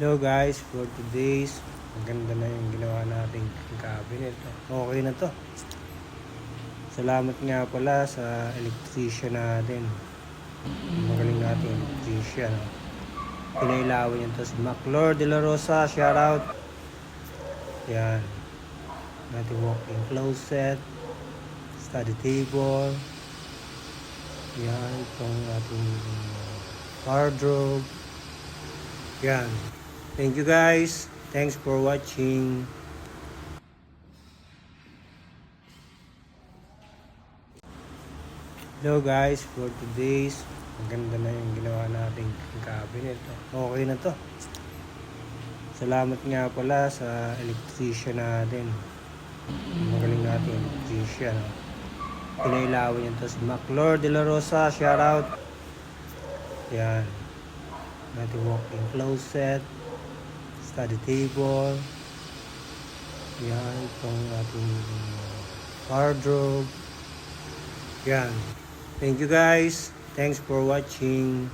Hello guys, for today's maganda na yung ginawa nating cabinet. Okay na to. Salamat nga pala sa electrician natin. Magaling natin electrician. Pinailawan niya to si Maclor de la Rosa. Shout out. Yan. Natin walk-in closet. Study table. Yan. Itong ating wardrobe. Yan. Thank you guys. Thanks for watching. Hello guys, for today's maganda na yung ginawa nating cabinet. Okay na to. Salamat nga pala sa electrician natin. Magaling natin electrician. Pinailawan niya to si Maclor de la Rosa. Shout out. Yan. Natin walk-in closet. Study table. Yan. Itong ating wardrobe. Yan. Thank you guys. Thanks for watching.